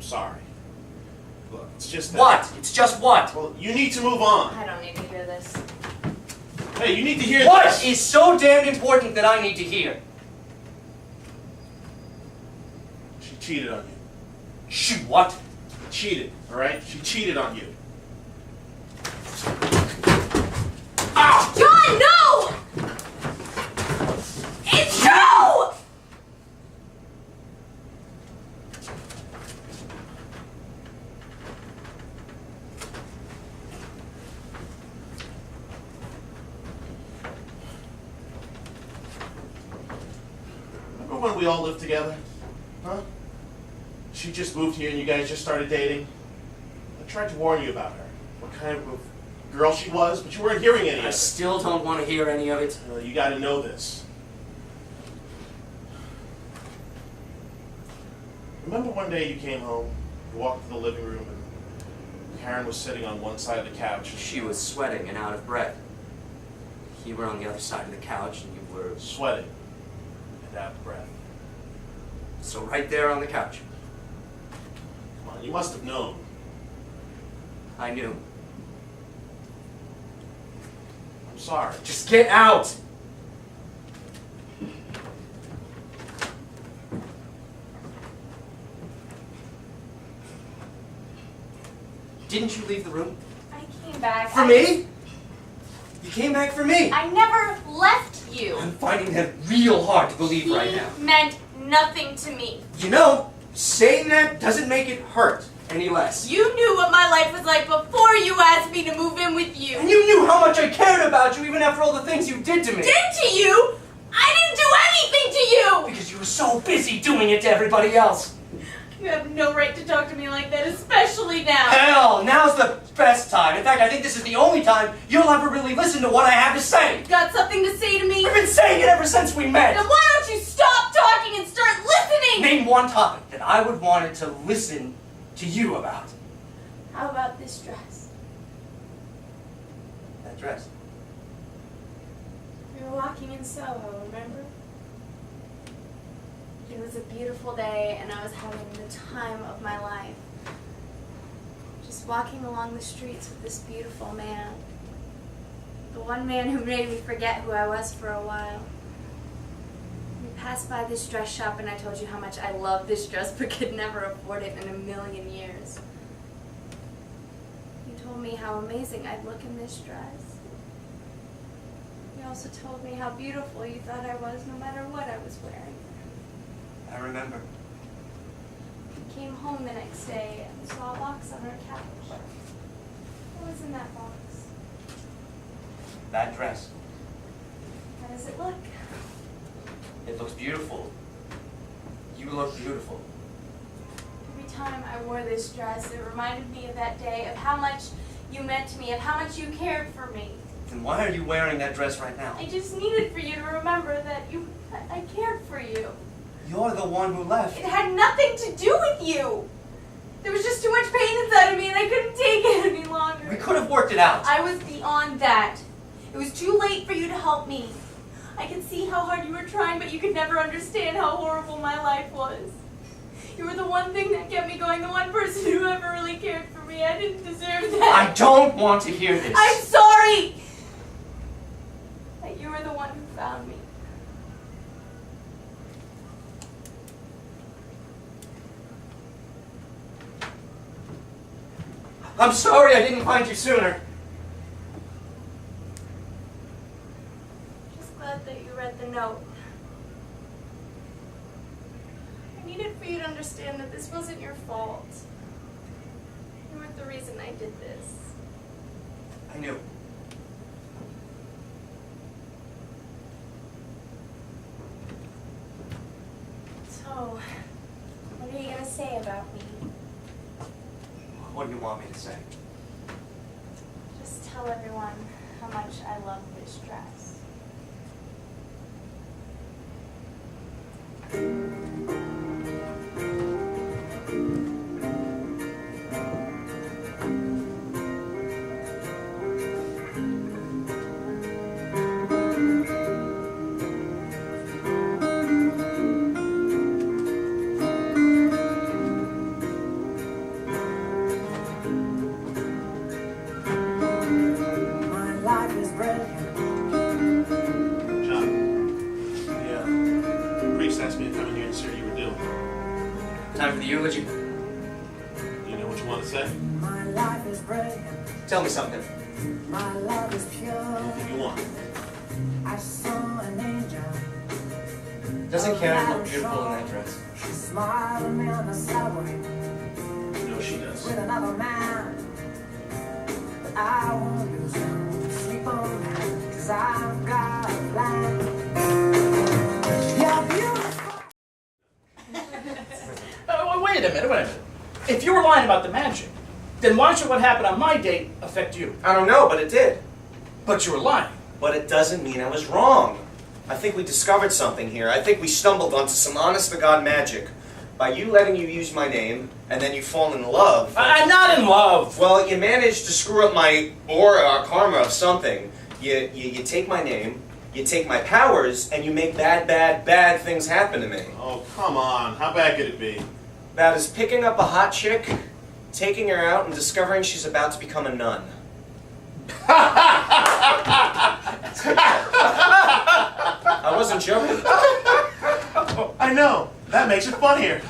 sorry. Look, it's just that... What? It's just what? Well, you need to move on. I don't need to hear this. Hey, you need to hear What this. is so damned important that I need to hear? She cheated on you. She what? Cheated, all right? She cheated on you. Ah! John, no! It's true! Remember when we all lived together? Huh? She just moved here and you guys just started dating? I tried to warn you about her. What kind of girl she was, but you weren't hearing any of I it. still don't want to hear any of it. You gotta know this. Remember one day you came home, you walked to the living room, and Karen was sitting on one side of the couch. She was sweating and out of breath. You were on the other side of the couch and you were... Sweating and out of breath. So right there on the couch. Come on, you must have known. I knew. I'm sorry. Just get out! Didn't you leave the room? I came back. For me? You came back for me! I never left you. I'm finding that real hard to believe right now. He meant nothing to me. You know, saying that doesn't make it hurt any less. You knew what my life was like before you asked me to move in with you. And you knew how much I cared about you even after all the things you did to me. Did to you? I didn't do anything to you! Because you were so busy doing it to everybody else. You have no right to talk to me like that, especially now. Hell, now's the best time. In fact, I think this is the only time you'll ever really listen to what I have to say. Got something to say to me? I've been saying it ever since we met. Then why don't you stop talking and start listening? Name one topic that I would want it to listen to you about. How about this dress? That dress. We were walking in Soho, remember? It was a beautiful day and I was having the time of my life. Just walking along the streets with this beautiful man. The one man who made me forget who I was for a while. We passed by this dress shop and I told you how much I loved this dress but could never afford it in a million years. You told me how amazing I'd look in this dress. You also told me how beautiful you thought I was no matter what I was wearing. I remember. I came home the next day and saw a box on our couch. What was in that box? That dress. How does it look? It looks beautiful. You look beautiful. Every time I wore this dress, it reminded me of that day, of how much you meant to me, of how much you cared for me. Then why are you wearing that dress right now? I just needed for you to remember that I cared for you. You're the one who left. It had nothing to do with you. There was just too much pain inside of me and I couldn't take it any longer. We could have worked it out. I was beyond that. It was too late for you to help me. I could see how hard you were trying, but you could never understand how horrible my life was. You were the one thing that kept me going, the one person who ever really cared for me. I didn't deserve that. I don't want to hear this. I'm sorry that you were the one who found me. I'm sorry I didn't find you sooner. Just glad that you read the note. I needed for you to understand that this wasn't your fault. You weren't the reason I did this. I knew. So, what are you going to say about me? What do you want me to say? Just tell everyone how much I love this dress. sure you were doing. Time for the eulogy. You know what you want to say? My life is great. Tell me something. My love is pure. Anything you want. I saw an angel. Doesn't Karen look beautiful in that dress? She smiled at me on the subway You know she does. with another man. But I won't lose no sleep on that, 'cause I've got a plan. You're beautiful. Wait a minute. If you were lying about the magic, then why should what happened on my date affect you? I don't know, but it did. But you were lying. But it doesn't mean I was wrong. I think we discovered something here. I think we stumbled onto some honest-to-God magic. By you letting you use my name, and then you fall in love. I'm not in love. Well, you managed to screw up my aura or karma of something. You take my name, you take my powers, and you make bad things happen to me. Oh, come on. How bad could it be? That is picking up a hot chick, taking her out, and discovering she's about to become a nun. I wasn't joking. I know. That makes it funnier.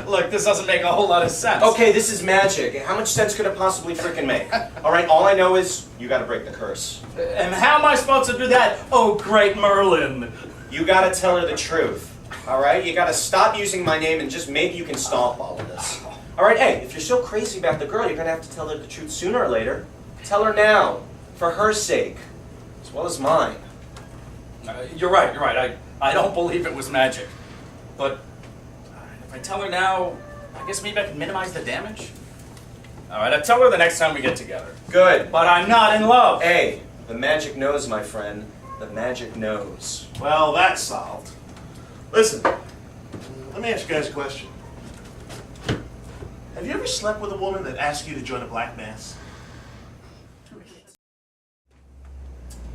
Look, this doesn't make a whole lot of sense. Okay, this is magic. How much sense could it possibly freaking make? Alright, all I know is you gotta break the curse. And how am I supposed to do that? Oh, great Merlin. You gotta tell her the truth. Alright? You gotta stop using my name and just maybe you can stop all of this. Alright, hey, if you're so crazy about the girl, you're gonna have to tell her the truth sooner or later. Tell her now. For her sake. As well as mine. You're right. I don't believe it was magic. But if I tell her now, I guess maybe I can minimize the damage? Alright, I'll tell her the next time we get together. Good. But I'm not in love. Hey, the magic knows, my friend. The magic knows. Well, that's solved. Listen, let me ask you guys a question. Have you ever slept with a woman that asked you to join a black mass?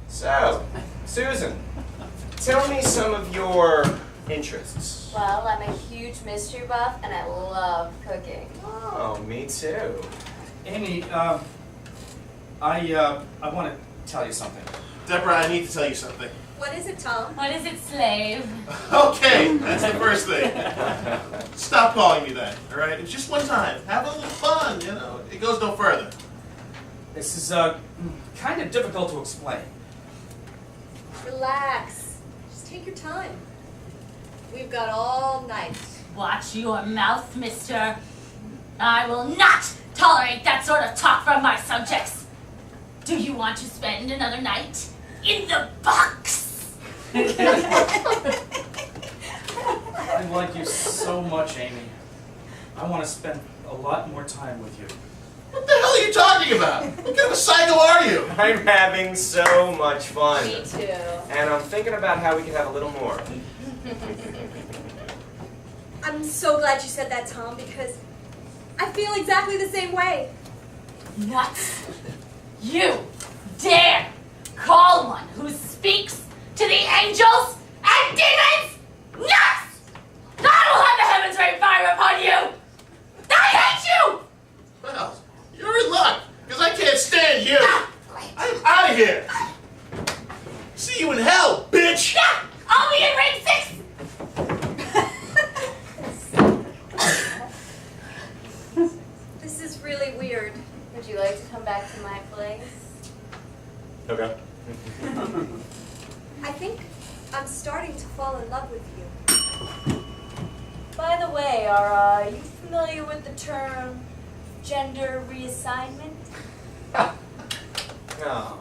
So, Susan, tell me some of your interests. Well, I'm a huge mystery buff and I love cooking. Oh, me too. Amy, I want to tell you something. Deborah, I need to tell you something. What is it, Tom? What is it, slave? Okay, that's the first thing. Stop calling me that, all right? It's just one time. Have a little fun, you know. It goes no further. This is kind of difficult to explain. Relax. Just take your time. We've got all night. Watch your mouth, mister. I will not tolerate that sort of talk from my subjects. Do you want to spend another night in the box? I like you so much, Amy. I want to spend a lot more time with you. What the hell are you talking about? What kind of a psycho are you? I'm having so much fun. Me too. And I'm thinking about how we can have a little more. I'm so glad you said that, Tom, because I feel exactly the same way. Nuts. You dare call one who speaks to the angels and demons nuts! God will have the heavens rain fire upon you! I hate you! Well, you're in luck, because I can't stand you. Great. I'm out of here. See you in hell, bitch. Yeah, I'll be in ring 6! This is really weird. Would you like to come back to my place? Okay. I think I'm starting to fall in love with you. By the way, are you familiar with the term gender reassignment? No.